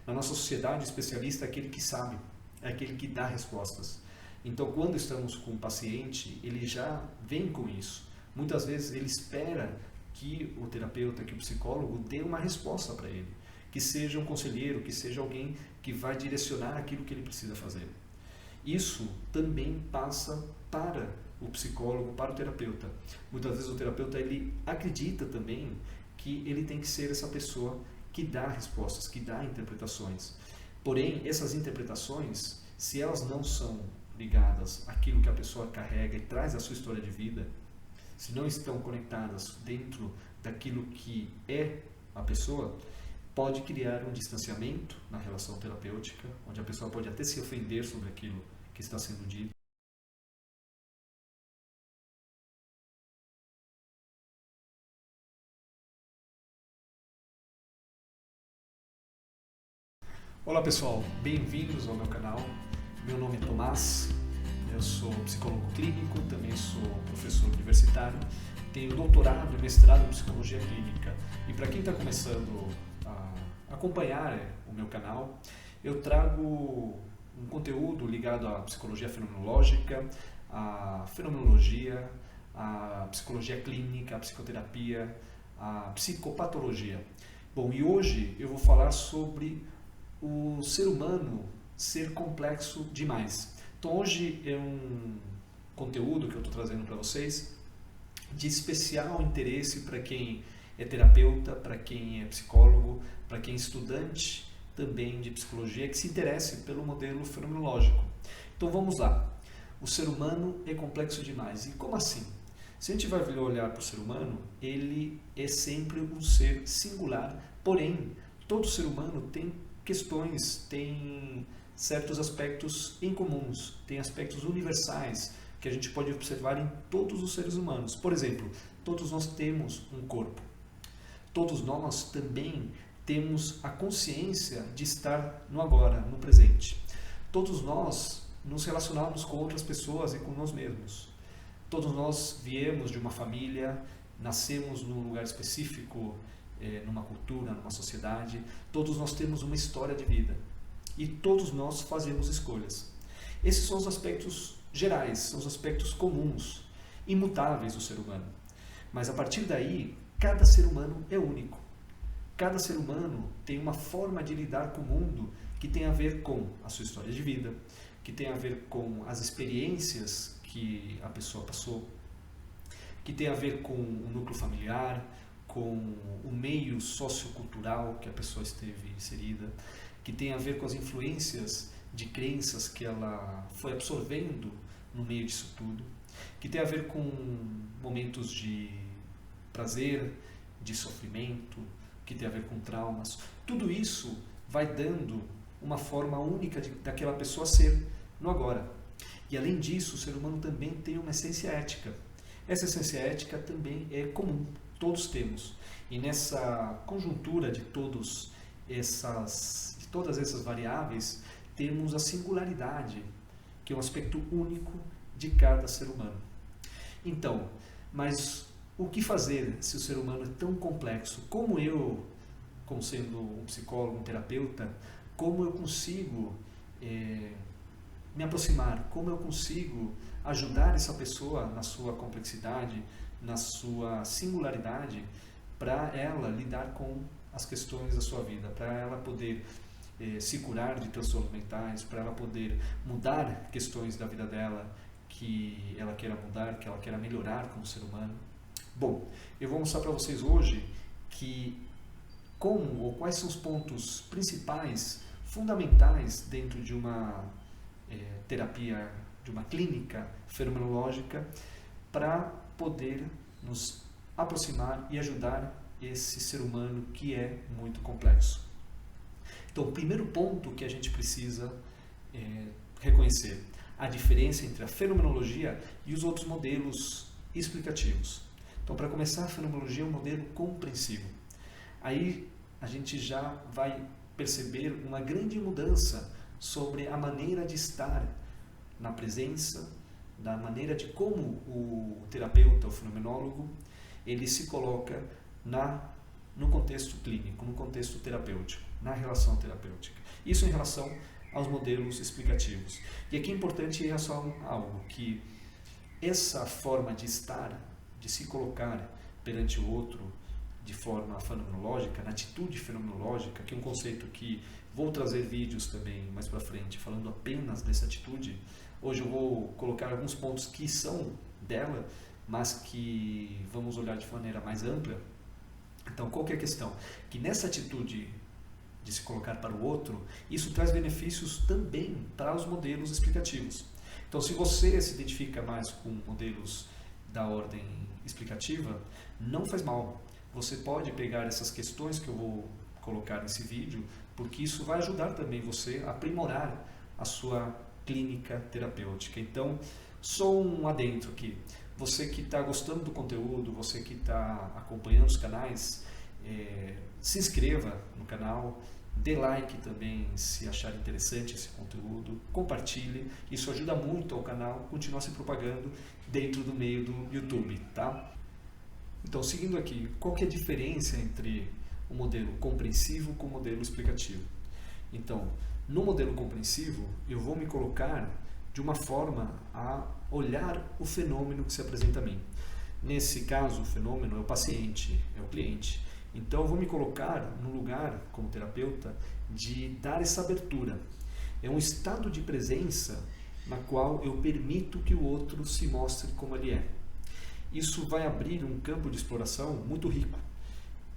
Na nossa sociedade, o especialista é aquele que sabe, é aquele que dá respostas. Então, quando estamos com o paciente, ele já vem com isso. Muitas vezes ele espera que o terapeuta, que o psicólogo dê uma resposta para ele, que seja um conselheiro, que seja alguém que vai direcionar aquilo que ele precisa fazer. Isso também passa para o psicólogo, para o terapeuta. Muitas vezes o terapeuta ele acredita também que ele tem que ser essa pessoa que dá respostas, que dá interpretações. Porém, essas interpretações, se elas não são ligadas àquilo que a pessoa carrega e traz a sua história de vida, se não estão conectadas dentro daquilo que é a pessoa, pode criar um distanciamento na relação terapêutica, onde a pessoa pode até se ofender sobre aquilo que está sendo dito. Olá pessoal, bem-vindos ao meu canal. Meu nome é Tomás, eu sou psicólogo clínico, também sou professor universitário, tenho doutorado e mestrado em psicologia clínica. E para quem está começando a acompanhar o meu canal, eu trago um conteúdo ligado à psicologia fenomenológica, à fenomenologia, à psicologia clínica, à psicoterapia, à psicopatologia. Bom, e hoje eu vou falar sobre o ser humano ser complexo demais. Então hoje é um conteúdo que eu estou trazendo para vocês de especial interesse para quem é terapeuta, para quem é psicólogo, para quem é estudante também de psicologia que se interesse pelo modelo fenomenológico. Então vamos lá. O ser humano é complexo demais. E como assim? Se a gente vai olhar para o ser humano, ele é sempre um ser singular, porém, todo ser humano tem questões, tem certos aspectos em comuns, tem aspectos universais que a gente pode observar em todos os seres humanos. Por exemplo, todos nós temos um corpo. Todos nós também temos a consciência de estar no agora, no presente. Todos nós nos relacionamos com outras pessoas e com nós mesmos. Todos nós viemos de uma família, nascemos num lugar específico, numa cultura, numa sociedade. Todos nós temos uma história de vida e todos nós fazemos escolhas. Esses são os aspectos gerais, são os aspectos comuns, imutáveis do ser humano. Mas a partir daí, cada ser humano é único. Cada ser humano tem uma forma de lidar com o mundo que tem a ver com a sua história de vida, que tem a ver com as experiências que a pessoa passou, que tem a ver com o núcleo familiar, com o meio sociocultural que a pessoa esteve inserida, que tem a ver com as influências de crenças que ela foi absorvendo no meio disso tudo, que tem a ver com momentos de prazer, de sofrimento, que tem a ver com traumas. Tudo isso vai dando uma forma única daquela pessoa ser no agora. E além disso, o ser humano também tem uma essência ética. Essa essência ética também é comum. Todos temos. E nessa conjuntura de todas essas variáveis, temos a singularidade, que é um aspecto único de cada ser humano. Então, mas o que fazer se o ser humano é tão complexo? Como eu, como sendo um psicólogo, um terapeuta, como eu consigo me aproximar? Como eu consigo ajudar essa pessoa na sua complexidade, na sua singularidade, para ela lidar com as questões da sua vida, para ela poder se curar de transtornos mentais, para ela poder mudar questões da vida dela que ela queira mudar, que ela queira melhorar como ser humano. Bom, eu vou mostrar para vocês hoje como ou quais são os pontos principais, fundamentais dentro de uma terapia, de uma clínica fenomenológica, para poder nos aproximar e ajudar esse ser humano que é muito complexo. Então, o primeiro ponto que a gente precisa reconhecer a diferença entre a fenomenologia e os outros modelos explicativos. Então, para começar, a fenomenologia é um modelo compreensivo. Aí a gente já vai perceber uma grande mudança sobre a maneira de estar na presença, da maneira de como o terapeuta, o fenomenólogo, ele se coloca na no contexto clínico, no contexto terapêutico, na relação terapêutica. Isso em relação aos modelos explicativos. E aqui é importante ressaltar algo, que essa forma de estar, de se colocar perante o outro de forma fenomenológica, na atitude fenomenológica, que é um conceito que vou trazer vídeos também mais para frente, falando apenas dessa atitude. Hoje eu vou colocar alguns pontos que são dela, mas que vamos olhar de maneira mais ampla. Então, qual que é a questão? Que nessa atitude de se colocar para o outro, isso traz benefícios também para os modelos explicativos. Então, se você se identifica mais com modelos da ordem explicativa, não faz mal. Você pode pegar essas questões que eu vou colocar nesse vídeo, porque isso vai ajudar também você a aprimorar a sua clínica terapêutica. Então, só um adentro aqui. Você que está gostando do conteúdo, você que está acompanhando os canais, se inscreva no canal, dê like também se achar interessante esse conteúdo, compartilhe, isso ajuda muito ao canal continuar se propagando dentro do meio do YouTube, tá? Então, seguindo aqui, qual que é a diferença entre o modelo compreensivo com o modelo explicativo? Então, no modelo compreensivo, eu vou me colocar de uma forma a olhar o fenômeno que se apresenta a mim. Nesse caso, o fenômeno é o paciente, é o cliente. Então, eu vou me colocar no lugar, como terapeuta, de dar essa abertura. É um estado de presença na qual eu permito que o outro se mostre como ele é. Isso vai abrir um campo de exploração muito rico.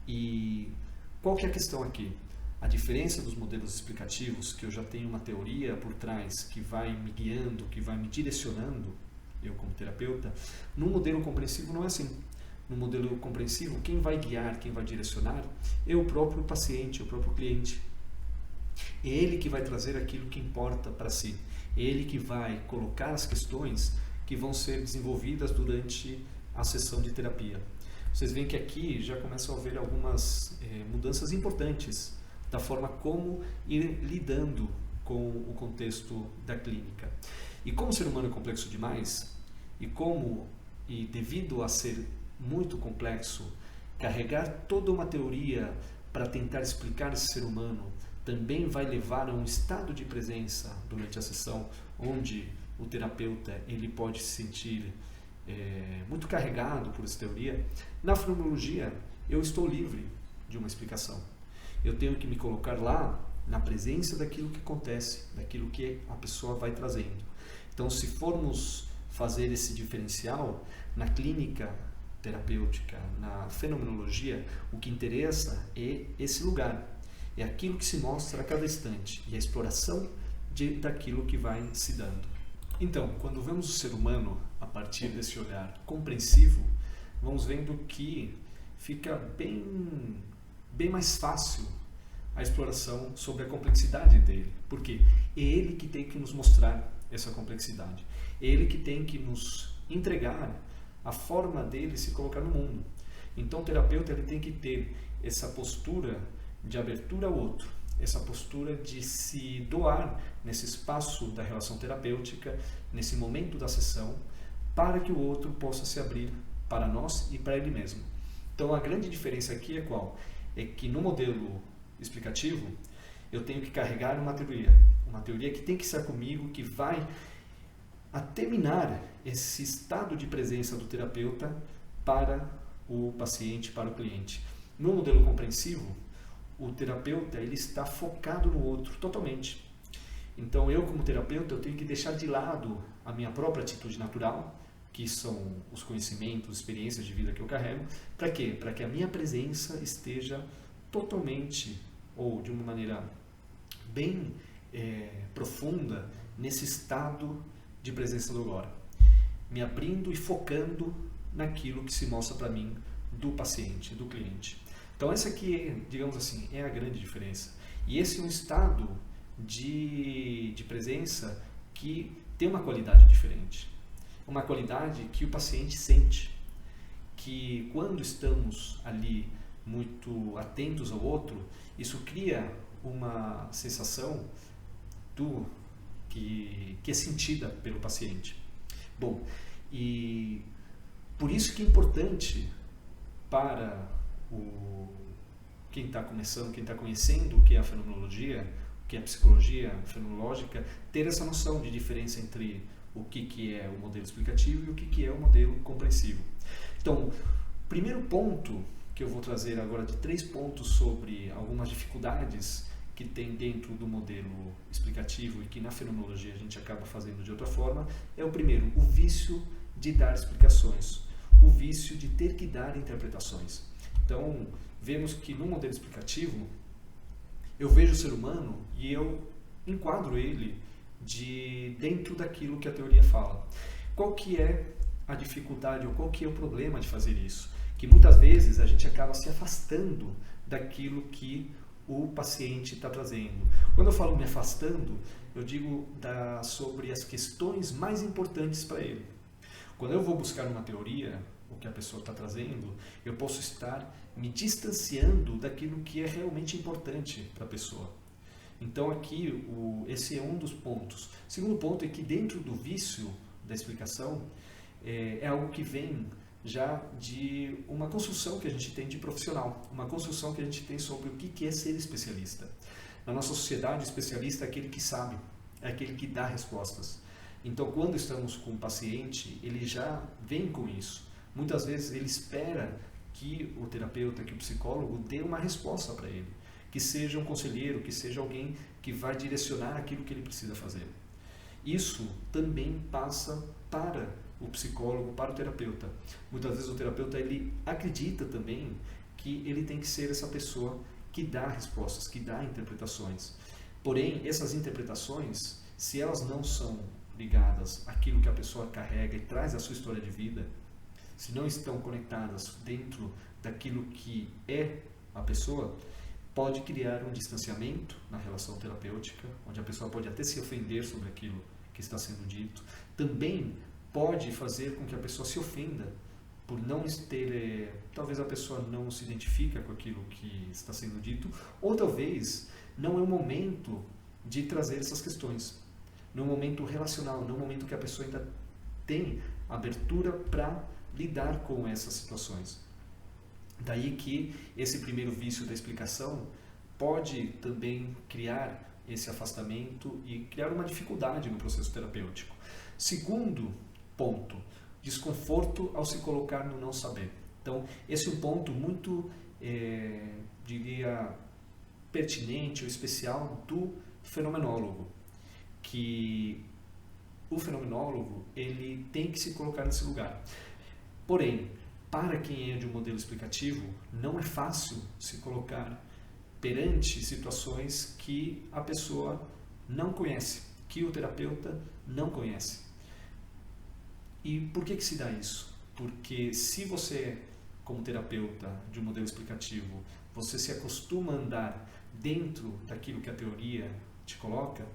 E qual que é a questão aqui? A diferença dos modelos explicativos, que eu já tenho uma teoria por trás que vai me guiando, que vai me direcionando, eu como terapeuta, no modelo compreensivo não é assim. No modelo compreensivo, quem vai guiar, quem vai direcionar é o próprio paciente, o próprio cliente. É ele que vai trazer aquilo que importa para si. É ele que vai colocar as questões que vão ser desenvolvidas durante a sessão de terapia. Vocês veem que aqui já começam a haver algumas mudanças importantes da forma como ir lidando com o contexto da clínica. E como o ser humano é complexo demais, e devido a ser muito complexo, carregar toda uma teoria para tentar explicar esse ser humano também vai levar a um estado de presença durante a sessão, onde o terapeuta ele pode se sentir muito carregado por essa teoria. Na fenomenologia, eu estou livre de uma explicação. Eu tenho que me colocar lá na presença daquilo que acontece, daquilo que a pessoa vai trazendo. Então, se formos fazer esse diferencial na clínica terapêutica, na fenomenologia, o que interessa é esse lugar, é aquilo que se mostra a cada instante e a exploração daquilo que vai se dando. Então, quando vemos o ser humano a partir desse olhar compreensivo, vamos vendo que fica bem mais fácil a exploração sobre a complexidade dele. Por quê? É ele que tem que nos mostrar essa complexidade. É ele que tem que nos entregar a forma dele se colocar no mundo. Então, o terapeuta ele tem que ter essa postura de abertura ao outro, essa postura de se doar nesse espaço da relação terapêutica, nesse momento da sessão, para que o outro possa se abrir para nós e para ele mesmo. Então, a grande diferença aqui é qual? É que no modelo explicativo, eu tenho que carregar uma teoria que tem que estar comigo, que vai terminar esse estado de presença do terapeuta para o paciente, para o cliente. No modelo compreensivo, o terapeuta ele está focado no outro totalmente. Então, eu como terapeuta, eu tenho que deixar de lado a minha própria atitude natural, que são os conhecimentos, experiências de vida que eu carrego. Para quê? Para que a minha presença esteja totalmente, ou de uma maneira bem profunda, nesse estado de presença do agora. Me abrindo e focando naquilo que se mostra para mim do paciente, do cliente. Então, essa aqui, digamos assim, é a grande diferença. E esse é um estado de presença que tem uma qualidade diferente. Uma qualidade que o paciente sente. Que quando estamos ali muito atentos ao outro, isso cria uma sensação que é sentida pelo paciente. Bom, e por isso que é importante para o quem está começando, quem está conhecendo o que é a fenomenologia, o que é a psicologia fenomenológica, ter essa noção de diferença entre o que é o modelo explicativo e o que é o modelo compreensivo. Então, primeiro ponto que eu vou trazer agora, de 3 pontos sobre algumas dificuldades que tem dentro do modelo explicativo e que na fenomenologia a gente acaba fazendo de outra forma, é o primeiro, o vício de dar explicações, o vício de ter que dar interpretações. Então, vemos que no modelo explicativo, eu vejo o ser humano e eu enquadro ele dentro daquilo que a teoria fala. Qual que é a dificuldade ou qual que é o problema de fazer isso? Que muitas vezes a gente acaba se afastando daquilo que o paciente está trazendo. Quando eu falo me afastando, eu digo sobre as questões mais importantes para ele. Quando eu vou buscar uma teoria, o que a pessoa está trazendo, eu posso estar me distanciando daquilo que é realmente importante para a pessoa. Então aqui, esse é um dos pontos. O segundo ponto é que dentro do vício da explicação, é algo que vem já de uma construção que a gente tem de profissional, uma construção que a gente tem sobre o que é ser especialista. Na nossa sociedade, o especialista é aquele que sabe, é aquele que dá respostas. Então, quando estamos com um paciente, ele já vem com isso. Muitas vezes ele espera que o terapeuta, que o psicólogo dê uma resposta para ele, que seja um conselheiro, que seja alguém que vai direcionar aquilo que ele precisa fazer. Isso também passa para o psicólogo, para o terapeuta. Muitas vezes o terapeuta ele acredita também que ele tem que ser essa pessoa que dá respostas, que dá interpretações. Porém, essas interpretações, se elas não são ligadas àquilo que a pessoa carrega e traz a sua história de vida, se não estão conectadas dentro daquilo que é a pessoa, pode criar um distanciamento na relação terapêutica, onde a pessoa pode até se ofender sobre aquilo que está sendo dito. Também pode fazer com que a pessoa se ofenda por não ter, talvez a pessoa não se identifica com aquilo que está sendo dito, ou talvez não é o momento de trazer essas questões, não é um momento relacional, não é um momento que a pessoa ainda tem abertura para lidar com essas situações. Daí que esse primeiro vício da explicação pode também criar esse afastamento e criar uma dificuldade no processo terapêutico. Segundo ponto, desconforto ao se colocar no não saber. Então, esse é um ponto muito, diria, pertinente ou especial do fenomenólogo, que o fenomenólogo ele tem que se colocar nesse lugar. Porém, para quem é de um modelo explicativo, não é fácil se colocar perante situações que a pessoa não conhece, que o terapeuta não conhece. E por que se dá isso? Porque se você, como terapeuta de um modelo explicativo, você se acostuma a andar dentro daquilo que a teoria te coloca,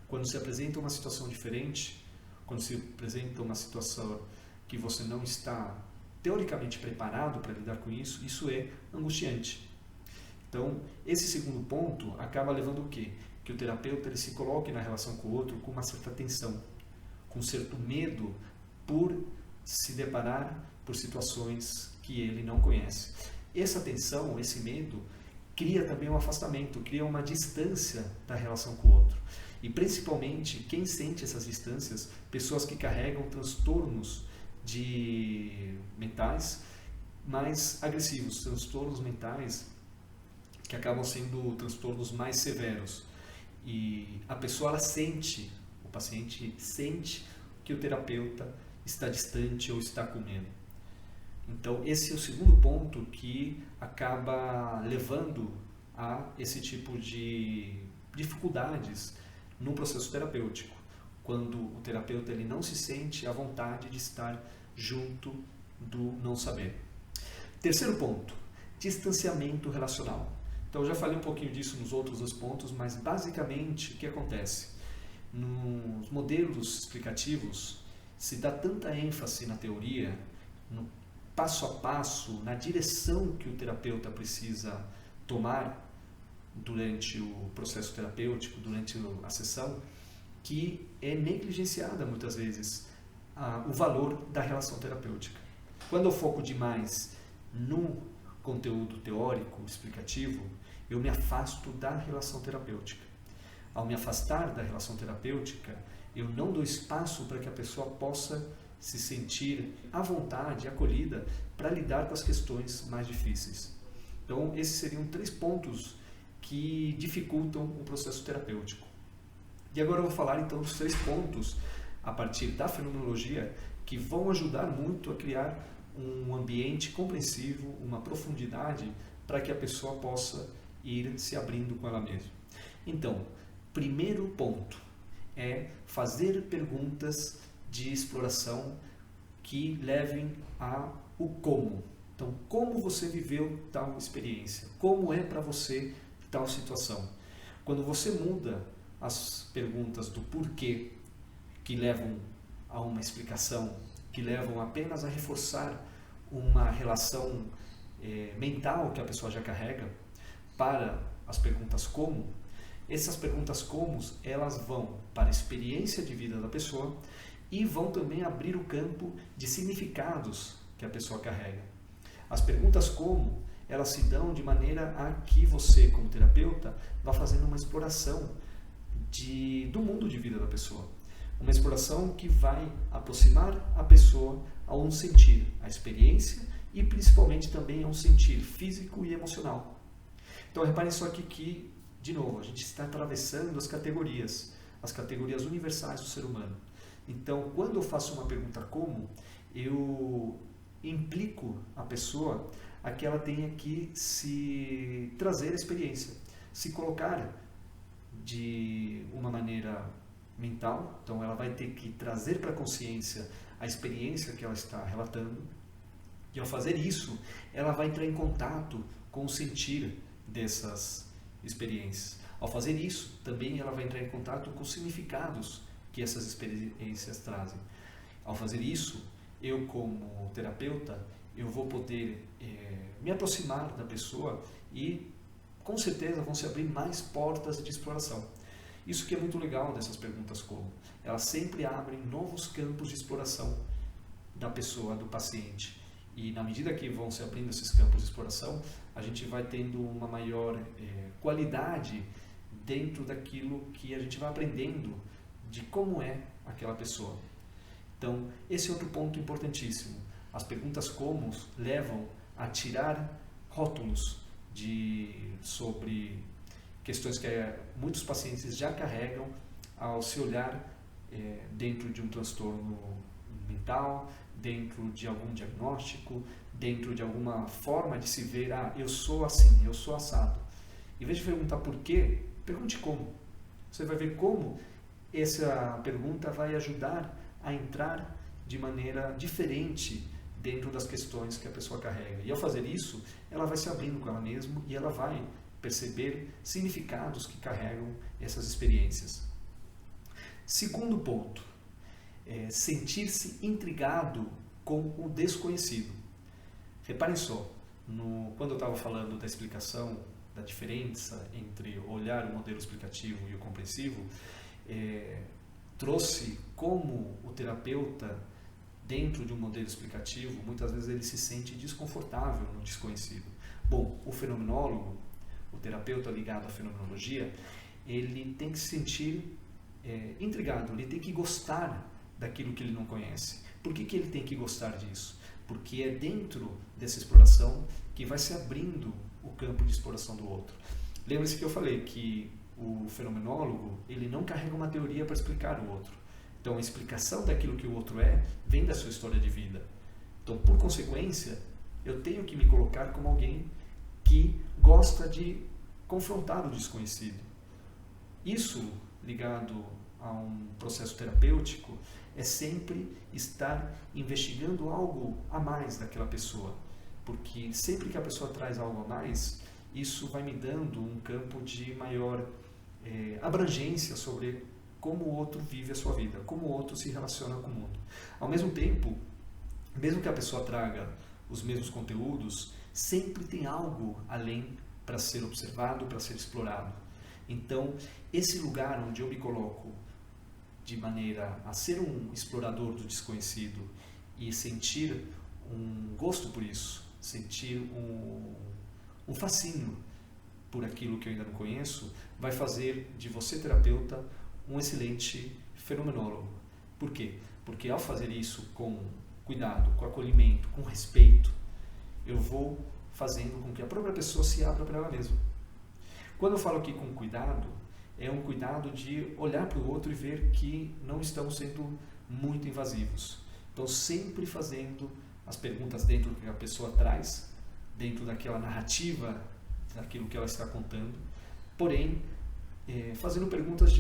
quando se apresenta uma situação diferente, quando se apresenta uma situação que você não está teoricamente preparado para lidar com isso, isso é angustiante. Então, esse segundo ponto acaba levando o quê? Que o terapeuta ele se coloque na relação com o outro com uma certa tensão, com um certo medo por se deparar por situações que ele não conhece. Essa tensão, esse medo, cria também um afastamento, cria uma distância da relação com o outro. E principalmente, quem sente essas distâncias, pessoas que carregam transtornos mentais mais agressivos, transtornos mentais que acabam sendo transtornos mais severos. E a pessoa ela sente, o paciente sente que o terapeuta está distante ou está com medo. Então esse é o segundo ponto que acaba levando a esse tipo de dificuldades no processo terapêutico, quando o terapeuta ele não se sente à vontade de estar junto do não saber. Terceiro ponto, distanciamento relacional. Então eu já falei um pouquinho disso nos outros 2 pontos, mas basicamente o que acontece? Nos modelos explicativos se dá tanta ênfase na teoria, no passo a passo, na direção que o terapeuta precisa tomar durante o processo terapêutico, durante a sessão, que é negligenciada muitas vezes o valor da relação terapêutica. Quando eu foco demais no conteúdo teórico, explicativo, eu me afasto da relação terapêutica. Ao me afastar da relação terapêutica, eu não dou espaço para que a pessoa possa se sentir à vontade, acolhida, para lidar com as questões mais difíceis. Então, esses seriam 3 pontos que dificultam o processo terapêutico. E agora eu vou falar então dos 3 pontos, a partir da fenomenologia, que vão ajudar muito a criar um ambiente compreensivo, uma profundidade, para que a pessoa possa ir se abrindo com ela mesma. Então, primeiro ponto é fazer perguntas de exploração que levem ao como. Então, como você viveu tal experiência? Como é para você tal situação? Quando você muda as perguntas do porquê, que levam a uma explicação, que levam apenas a reforçar uma relação mental que a pessoa já carrega, para as perguntas como, essas perguntas como, elas vão para a experiência de vida da pessoa e vão também abrir o campo de significados que a pessoa carrega. As perguntas como, elas se dão de maneira a que você, como terapeuta, vá fazendo uma exploração do mundo de vida da pessoa. Uma exploração que vai aproximar a pessoa a um sentir, a experiência e principalmente também a um sentir físico e emocional. Então reparem só aqui que, de novo, a gente está atravessando as categorias universais do ser humano. Então, quando eu faço uma pergunta como, eu implico a pessoa a que ela tenha que se trazer a experiência, se colocar de uma maneira mental. Então ela vai ter que trazer para a consciência a experiência que ela está relatando, e ao fazer isso, ela vai entrar em contato com o sentir dessas experiências. Ao fazer isso, também ela vai entrar em contato com os significados que essas experiências trazem. Ao fazer isso, eu como terapeuta, eu vou poder me aproximar da pessoa e com certeza vão se abrir mais portas de exploração. Isso que é muito legal dessas perguntas como. Elas sempre abrem novos campos de exploração da pessoa, do paciente. E na medida que vão se abrindo esses campos de exploração, a gente vai tendo uma maior qualidade dentro daquilo que a gente vai aprendendo de como é aquela pessoa. Então, esse é outro ponto importantíssimo. As perguntas como levam a tirar rótulos sobre questões que muitos pacientes já carregam ao se olhar dentro de um transtorno mental, dentro de algum diagnóstico, dentro de alguma forma de se ver, eu sou assim, eu sou assado. Em vez de perguntar por quê, pergunte como. Você vai ver como essa pergunta vai ajudar a entrar de maneira diferente dentro das questões que a pessoa carrega. E ao fazer isso, ela vai se abrindo com ela mesma e ela vai perceber significados que carregam essas experiências. Segundo ponto, sentir-se intrigado com o desconhecido. Reparem só, quando eu estava falando da explicação, da diferença entre olhar o modelo explicativo e o compreensivo, trouxe como o terapeuta, dentro de um modelo explicativo, muitas vezes ele se sente desconfortável no desconhecido. Bom, o fenomenólogo, o terapeuta ligado à fenomenologia, ele tem que se sentir intrigado, ele tem que gostar daquilo que ele não conhece. Por que ele tem que gostar disso? Porque é dentro dessa exploração que vai se abrindo o campo de exploração do outro. Lembre-se que eu falei que o fenomenólogo, ele não carrega uma teoria para explicar o outro. Então a explicação daquilo que o outro vem da sua história de vida. Então, por consequência, eu tenho que me colocar como alguém que gosta de confrontar o desconhecido. Isso, ligado a um processo terapêutico, é sempre estar investigando algo a mais daquela pessoa. Porque sempre que a pessoa traz algo a mais, isso vai me dando um campo de maior abrangência sobre como o outro vive a sua vida, como o outro se relaciona com o mundo. Ao mesmo tempo, mesmo que a pessoa traga os mesmos conteúdos, sempre tem algo além para ser observado, para ser explorado. Então, esse lugar onde eu me coloco de maneira a ser um explorador do desconhecido e sentir um gosto por isso, sentir um fascínio por aquilo que eu ainda não conheço, vai fazer de você, terapeuta, um excelente fenomenólogo. Por quê? Porque ao fazer isso com cuidado, com acolhimento, com respeito, eu vou fazendo com que a própria pessoa se abra para ela mesma. Quando eu falo aqui com cuidado, é um cuidado de olhar para o outro e ver que não estamos sendo muito invasivos. Então, sempre fazendo as perguntas dentro do que a pessoa traz, dentro daquela narrativa, daquilo que ela está contando, porém, fazendo perguntas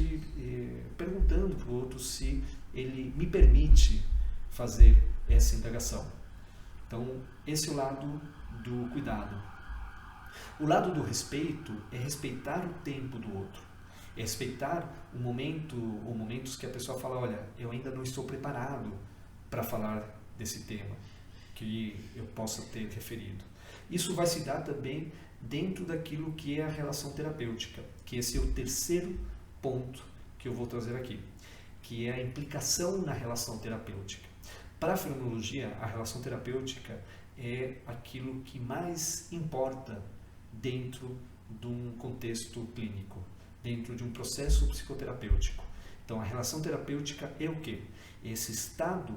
perguntando para o outro se ele me permite fazer essa indagação. Então, esse é o lado do cuidado. O lado do respeito é respeitar o tempo do outro. É respeitar o momento ou momentos que a pessoa fala, olha, eu ainda não estou preparado para falar desse tema que eu possa ter referido. Isso vai se dar também dentro daquilo que é a relação terapêutica, que esse é o terceiro ponto que eu vou trazer aqui, que é a implicação na relação terapêutica. Para a fenomenologia, a relação terapêutica é aquilo que mais importa dentro de um contexto clínico, dentro de um processo psicoterapêutico. Então, a relação terapêutica é o quê? Esse estado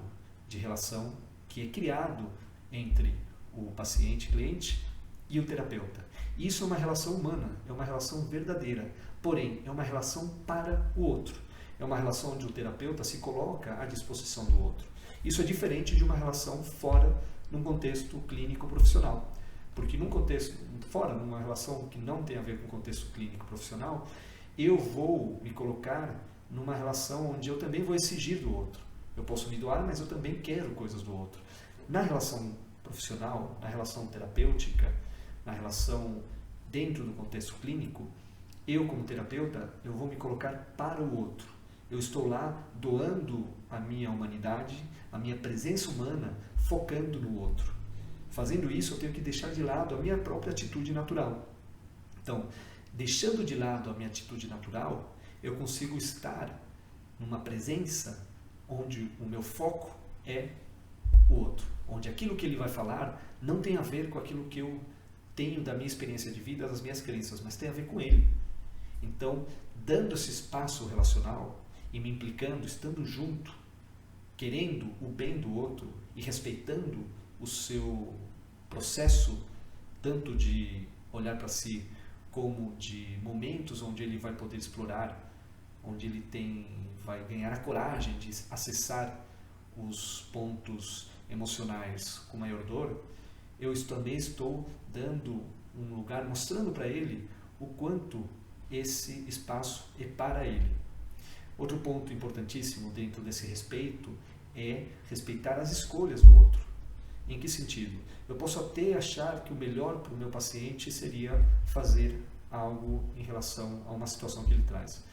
de relação que é criado entre o paciente-cliente e o terapeuta. Isso é uma relação humana, é uma relação verdadeira, porém, é uma relação para o outro. É uma relação onde o terapeuta se coloca à disposição do outro. Isso é diferente de uma relação fora, num contexto clínico profissional. Porque num contexto fora, numa relação que não tem a ver com o contexto clínico profissional, eu vou me colocar numa relação onde eu também vou exigir do outro. Eu posso me doar, mas eu também quero coisas do outro. Na relação profissional, na relação terapêutica, na relação dentro do contexto clínico, eu como terapeuta, eu vou me colocar para o outro. Eu estou lá doando a minha humanidade, a minha presença humana, focando no outro. Fazendo isso, eu tenho que deixar de lado a minha própria atitude natural. Então, deixando de lado a minha atitude natural, eu consigo estar numa presença onde o meu foco é o outro. Onde aquilo que ele vai falar não tem a ver com aquilo que eu tenho da minha experiência de vida, das minhas crenças, mas tem a ver com ele. Então, dando esse espaço relacional e me implicando, estando junto, querendo o bem do outro e respeitando o seu processo, tanto de olhar para si, como de momentos onde ele vai poder explorar, onde ele vai ganhar a coragem de acessar os pontos emocionais com maior dor, eu também estou dando um lugar, mostrando para ele o quanto esse espaço é para ele. Outro ponto importantíssimo dentro desse respeito é respeitar as escolhas do outro. Em que sentido? Eu posso até achar que o melhor para o meu paciente seria fazer algo em relação a uma situação que ele traz.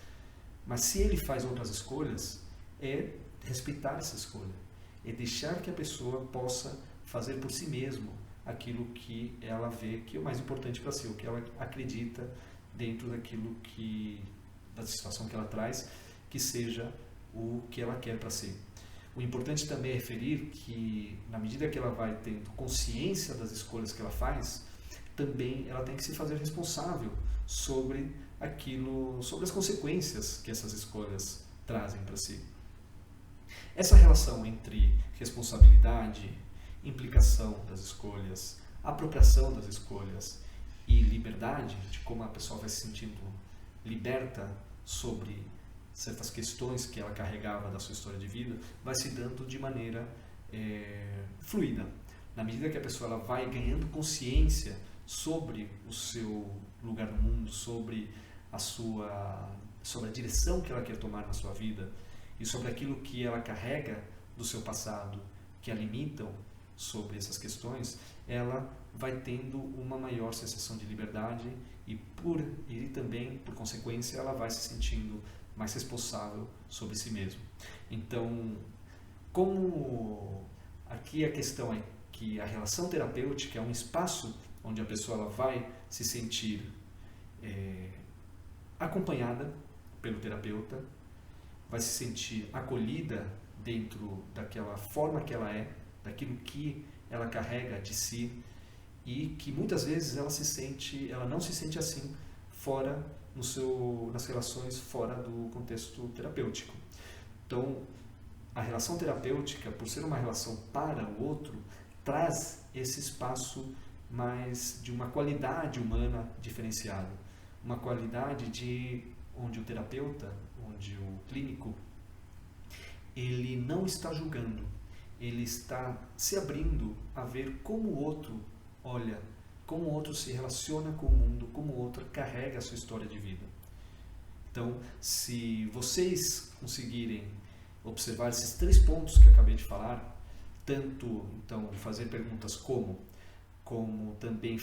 Mas se ele faz outras escolhas, é respeitar essa escolha. É deixar que a pessoa possa fazer por si mesmo aquilo que ela vê que é o mais importante para si, o que ela acredita dentro da situação que ela traz, que seja o que ela quer para si. O importante também é referir que, na medida que ela vai tendo consciência das escolhas que ela faz, também ela tem que se fazer responsável sobre as consequências que essas escolhas trazem para si. Essa relação entre responsabilidade, implicação das escolhas, apropriação das escolhas e liberdade, de como a pessoa vai se sentindo liberta sobre certas questões que ela carregava da sua história de vida, vai se dando de maneira fluida. Na medida que a pessoa ela vai ganhando consciência sobre o seu lugar no mundo, sobre a direção que ela quer tomar na sua vida e sobre aquilo que ela carrega do seu passado, que a limitam sobre essas questões, ela vai tendo uma maior sensação de liberdade e também, por consequência, ela vai se sentindo mais responsável sobre si mesmo. Então, como aqui a questão é que a relação terapêutica é um espaço onde a pessoa ela vai se sentir acompanhada pelo terapeuta, vai se sentir acolhida dentro daquela forma que ela é, daquilo que ela carrega de si, e que muitas vezes ela não se sente assim fora nas relações fora do contexto terapêutico. Então, a relação terapêutica, por ser uma relação para o outro, traz esse espaço mais de uma qualidade humana diferenciada, uma qualidade onde o terapeuta, onde o clínico, ele não está julgando, ele está se abrindo a ver como o outro olha, como o outro se relaciona com o mundo, como o outro carrega a sua história de vida. Então, se vocês conseguirem observar esses 3 pontos que eu acabei de falar, tanto então fazer perguntas como também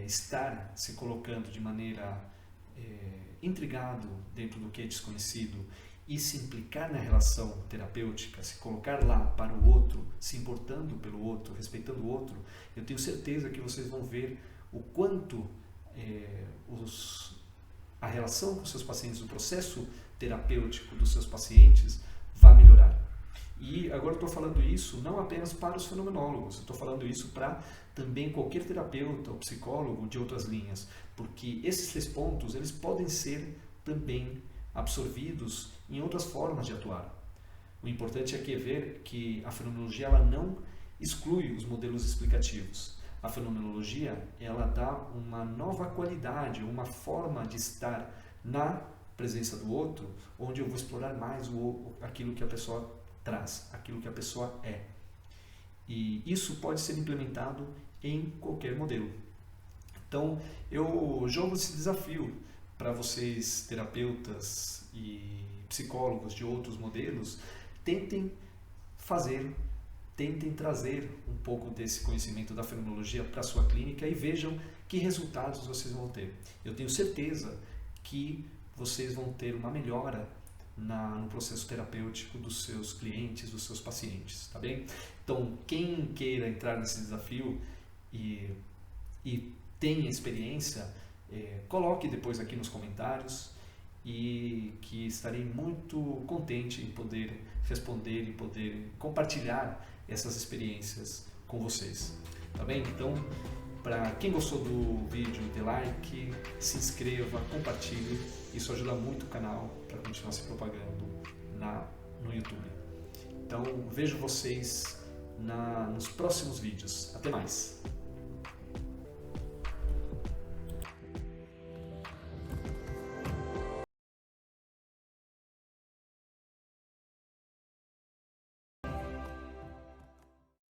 estar se colocando de maneira intrigado dentro do que é desconhecido e se implicar na relação terapêutica, se colocar lá para o outro, se importando pelo outro, respeitando o outro, eu tenho certeza que vocês vão ver o quanto a relação com seus pacientes, o processo terapêutico dos seus pacientes vai melhorar. E agora eu estou falando isso não apenas para os fenomenólogos, eu estou falando isso para também qualquer terapeuta ou psicólogo de outras linhas, porque esses 3 pontos eles podem ser também absorvidos em outras formas de atuar. O importante é ver que a fenomenologia ela não exclui os modelos explicativos. A fenomenologia ela dá uma nova qualidade, uma forma de estar na presença do outro, onde eu vou explorar mais aquilo que a pessoa traz, aquilo que a pessoa é. E isso pode ser implementado em qualquer modelo. Então, eu jogo esse desafio para vocês, terapeutas e psicólogos de outros modelos, tentem trazer um pouco desse conhecimento da fenomenologia para a sua clínica e vejam que resultados vocês vão ter. Eu tenho certeza que vocês vão ter uma melhora no processo terapêutico dos seus clientes, dos seus pacientes, tá bem? Então, quem queira entrar nesse desafio e tenha experiência, coloque depois aqui nos comentários e que estarei muito contente em poder responder e poder compartilhar essas experiências com vocês, tá bem? Então, para quem gostou do vídeo, dê like, se inscreva, compartilhe, isso ajuda muito o canal para continuar se propagando no YouTube. Então, vejo vocês nos próximos vídeos. Até mais!